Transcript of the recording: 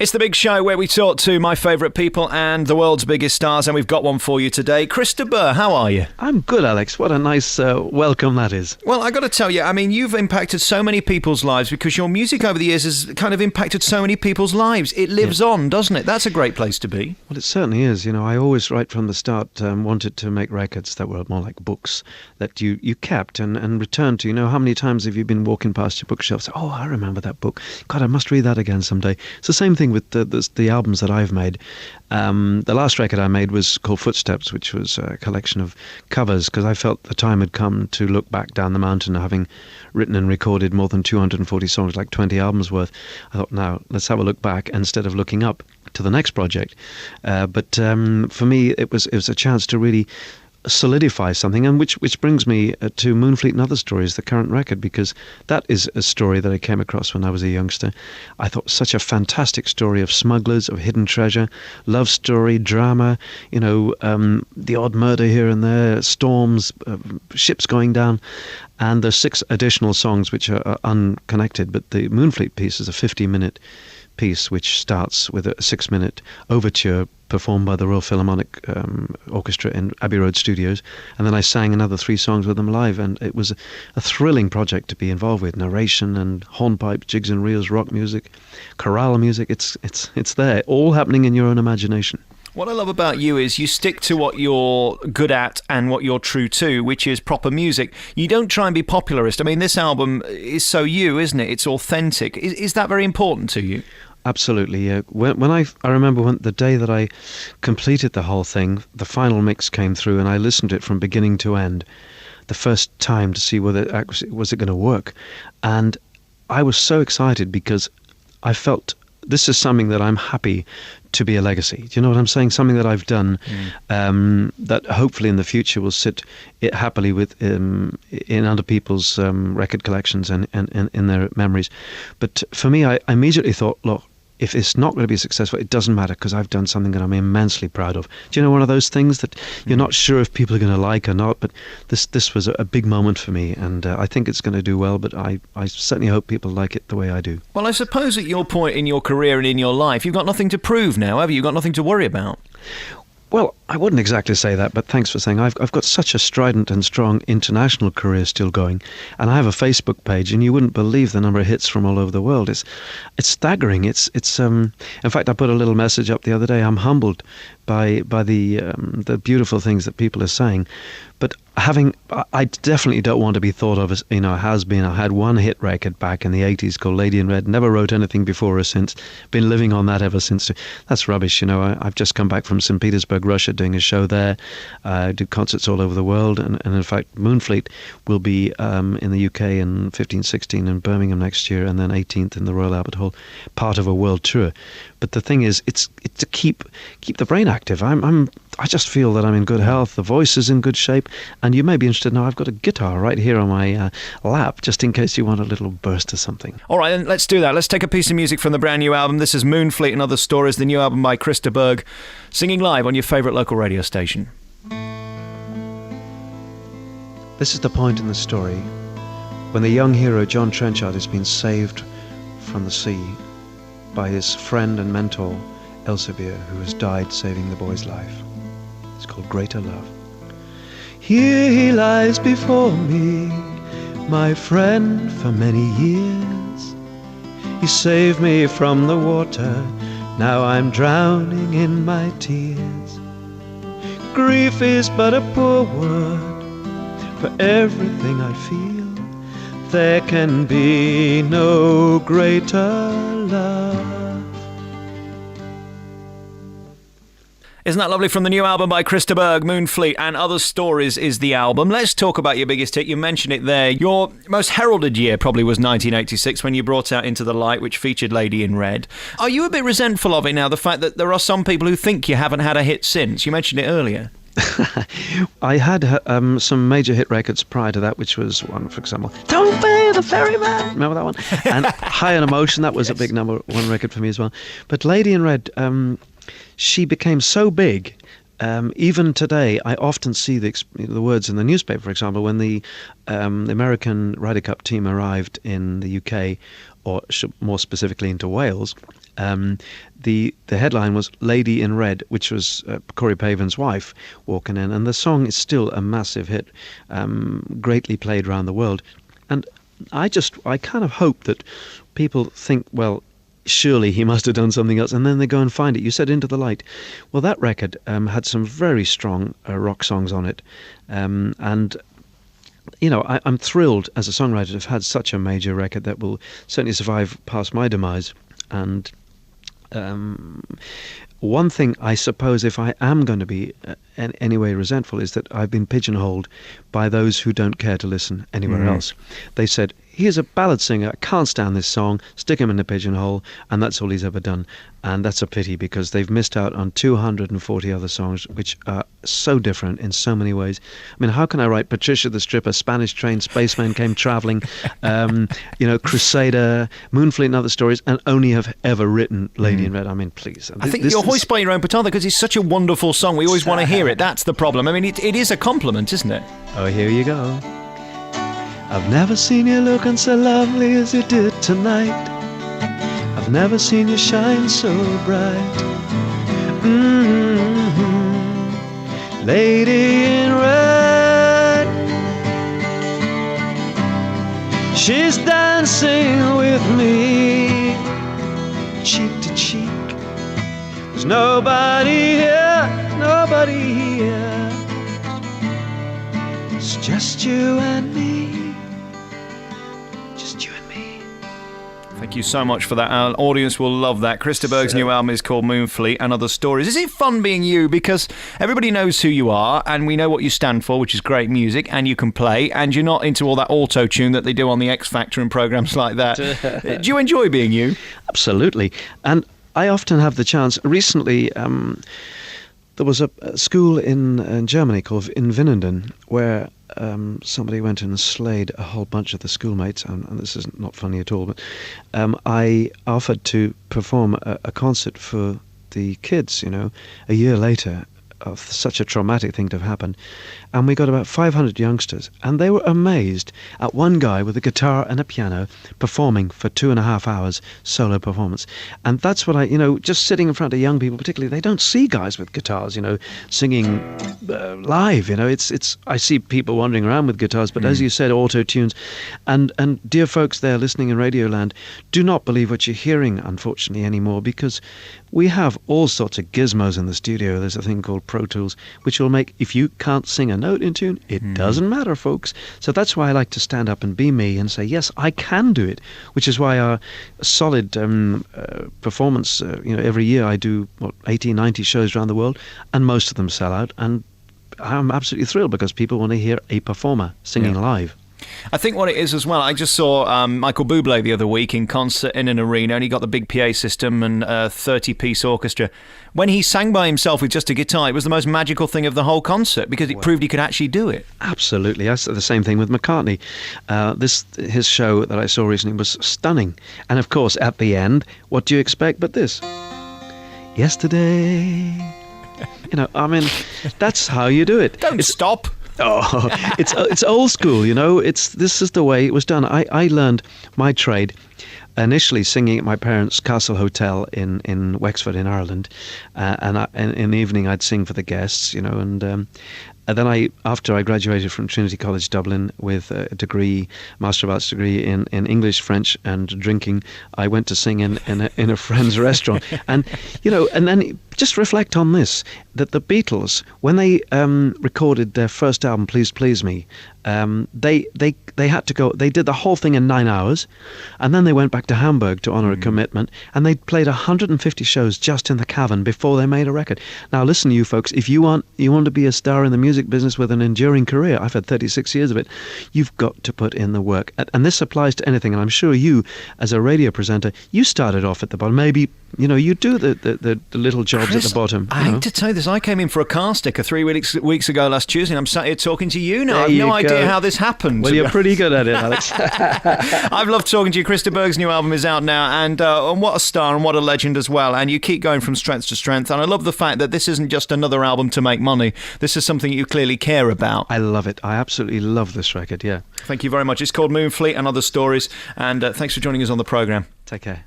It's the big show where we talk to my favourite people and the world's biggest stars, and we've got one for you today. Christa Burgh, how are you? I'm good, Alex. What a nice welcome that is. Well, I got to tell you, I mean, you've impacted so many people's lives because your music over the years has kind of impacted so many people's lives. It lives on, doesn't it? That's a great place to be. Well, it certainly is. You know, I always, right from the start, wanted to make records that were more like books that you kept and returned to. You know, how many times have you been walking past your bookshelf? Oh, I remember that book. God, I must read that again someday. It's the same thing with the albums that I've made. The last record I made was called Footsteps, which was a collection of covers, because I felt the time had come to look back down the mountain, having written and recorded more than 240 songs, like 20 albums worth. I thought, now, let's have a look back instead of looking up to the next project. But for me, it was a chance to really solidify something, and which brings me to Moonfleet and Other Stories, the current record, because that is a story that I came across when I was a youngster. I thought such a fantastic story of smugglers, of hidden treasure, love story, drama, you know, the odd murder here and there, storms, ships going down. And there's 6 additional songs which are unconnected, but the Moonfleet piece is a 50-minute piece which starts with a 6-minute overture performed by the Royal Philharmonic Orchestra in Abbey Road Studios, and then I sang another 3 songs with them live, and it was a thrilling project to be involved with. Narration and hornpipe, jigs and reels, rock music, chorale music. It's there, all happening in your own imagination. What I love about you is you stick to what you're good at and what you're true to, which is proper music. You don't try and be popularist. I mean, this album is so you, isn't it? It's authentic. Is that very important to you? Absolutely. When I remember the day that I completed the whole thing, the final mix came through, and I listened to it from beginning to end, the first time to see whether was it going to work, and I was so excited because I felt this is something that I'm happy to be a legacy. Do you know what I'm saying? Something that I've done that hopefully in the future will sit happily with in other people's record collections and in their memories. But for me, I immediately thought, look, if it's not going to be successful, it doesn't matter, because I've done something that I'm immensely proud of. Do you know, one of those things that you're not sure if people are going to like or not, but this was a big moment for me, and I think it's going to do well, but I certainly hope people like it the way I do. Well, I suppose at your point in your career and in your life, you've got nothing to prove now, have you? You've got nothing to worry about. Well, I wouldn't exactly say that, but thanks for saying. I've got such a strident and strong international career still going, and I have a Facebook page, and you wouldn't believe the number of hits from all over the world. It's staggering. It's in fact, I put a little message up the other day. I'm humbled by the beautiful things that people are saying, but I definitely don't want to be thought of as, you know, has-been. I had one hit record back in the 80s called Lady in Red, never wrote anything before or since, been living on that ever since. That's rubbish, you know. I've just come back from St. Petersburg, Russia, doing a show there. I did concerts all over the world, and in fact, Moonfleet will be in the UK in 15, 16 in Birmingham next year, and then 18th in the Royal Albert Hall, part of a world tour. But the thing is, it's to keep the brain active. I just feel that I'm in good health, the voice is in good shape, and you may be interested now, I've got a guitar right here on my lap, just in case you want a little burst of something. All right, then let's do that. Let's take a piece of music from the brand new album. This is Moonfleet and Other Stories, the new album by Christa Burgh, singing live on your favourite local radio station. This is the point in the story when the young hero John Trenchard has been saved from the sea by his friend and mentor Elsevier, who has died saving the boy's life. It's called Greater Love. Here he lies before me, my friend for many years. He saved me from the water, now I'm drowning in my tears. Grief is but a poor word for everything I feel. There can be no greater love. Isn't that lovely? From the new album by Christa Burgh, Moonfleet and Other Stories is the album. Let's talk about your biggest hit. You mentioned it there. Your most heralded year probably was 1986 when you brought out Into the Light, which featured Lady in Red. Are you a bit resentful of it now, the fact that there are some people who think you haven't had a hit since? You mentioned it earlier. I had some major hit records prior to that, which was one, for example, Don't Be the Ferryman. Remember that one? And High on Emotion, that was a big number one record for me as well. But Lady in Red, she became so big. Even today, I often see the words in the newspaper, for example, when the American Ryder Cup team arrived in the UK, or more specifically into Wales, The headline was "Lady in Red," which was Corey Pavin's wife walking in, and the song is still a massive hit, greatly played around the world. And I kind of hope that people think, well, surely he must have done something else, and then they go and find it. You said Into the Light. Well, that record had some very strong rock songs on it, and I'm thrilled as a songwriter to have had such a major record that will certainly survive past my demise. And one thing, I suppose, if I am going to be anyway resentful, is that I've been pigeonholed by those who don't care to listen anywhere else. They said, here's a ballad singer, I can't stand this song, stick him in a pigeonhole, and that's all he's ever done. And that's a pity, because they've missed out on 240 other songs which are so different in so many ways. I mean, how can I write Patricia the Stripper, Spanish Train, Spaceman Came Traveling, Crusader, Moonfleet and Other Stories, and only have ever written Lady in Red? I mean, please. I think you're hoist by your own petard, because it's such a wonderful song. We always want to hear it. That's the problem. I mean, it is a compliment, isn't it? Oh, here you go. I've never seen you looking so lovely as you did tonight. I've never seen you shine so bright. Lady in red, she's dancing with me, cheek to cheek. There's nobody here. It's just you and me. Just you and me. Thank you so much for that. Our audience will love that. Christa Burgh's new album is called Moonfleet and Other Stories. Is it fun being you? Because everybody knows who you are, and we know what you stand for, which is great music, and you can play, and you're not into all that auto-tune that they do on the X Factor and programs like that. Do you enjoy being you? Absolutely. And I often have the chance. Recently, there was a school in Germany called in Winnenden where somebody went and slayed a whole bunch of the schoolmates, and this is not funny at all, but I offered to perform a concert for the kids, a year later, of such a traumatic thing to have happened. And we got about 500 youngsters, and they were amazed at one guy with a guitar and a piano performing for 2.5 hours solo performance. And that's what just sitting in front of young people particularly, they don't see guys with guitars, singing live. It's I see people wandering around with guitars, but as you said, auto tunes. And dear folks there listening in Radioland, do not believe what you're hearing, unfortunately, anymore, because we have all sorts of gizmos in the studio. There's a thing called Pro Tools, which will make, if you can't sing a note in tune, it doesn't matter, folks. So that's why I like to stand up and be me and say, yes, I can do it, which is why our solid performance, every year I do 80, 90 shows around the world, and most of them sell out, and I'm absolutely thrilled because people want to hear a performer singing live. I think what it is as well, I just saw Michael Bublé the other week in concert in an arena, and he got the big PA system and a 30-piece orchestra. When he sang by himself with just a guitar, it was the most magical thing of the whole concert, because it proved he could actually do it. Absolutely. I said the same thing with McCartney. His show that I saw recently was stunning. And of course, at the end, what do you expect but this? Yesterday. That's how you do it. Don't stop. Oh, it's old school, this is the way it was done. I learned my trade initially singing at my parents' Castle Hotel in Wexford in Ireland, and in the evening I'd sing for the guests, and then after I graduated from Trinity College Dublin with a degree, Master of Arts degree in English, French and drinking, I went to sing in a friend's restaurant. And, and then just reflect on this, that the Beatles, when they recorded their first album, Please Please Me, they had to go, they did the whole thing in 9 hours, and then they went back to Hamburg to honour a commitment, and they played 150 shows just in the cavern before they made a record. Now listen, you folks, if you want to be a star in the music business with an enduring career, I've had 36 years of it, you've got to put in the work. And this applies to anything, and I'm sure you, as a radio presenter, you started off at the bottom. Maybe, you do the little jobs, Chris, at the bottom. I hate to tell you this, I came in for a car sticker 3 weeks ago last Tuesday, and I'm sat here talking to you now. I've no idea how this happened. Well, you're pretty good at it, Alex. I've loved talking to you. Christa Burgh's new album is out now, and what a star and what a legend as well. And you keep going from strength to strength. And I love the fact that this isn't just another album to make money. This is something you clearly care about. I love it. I absolutely love this record, yeah. Thank you very much. It's called Moonfleet and Other Stories. And thanks for joining us on the programme. Take care.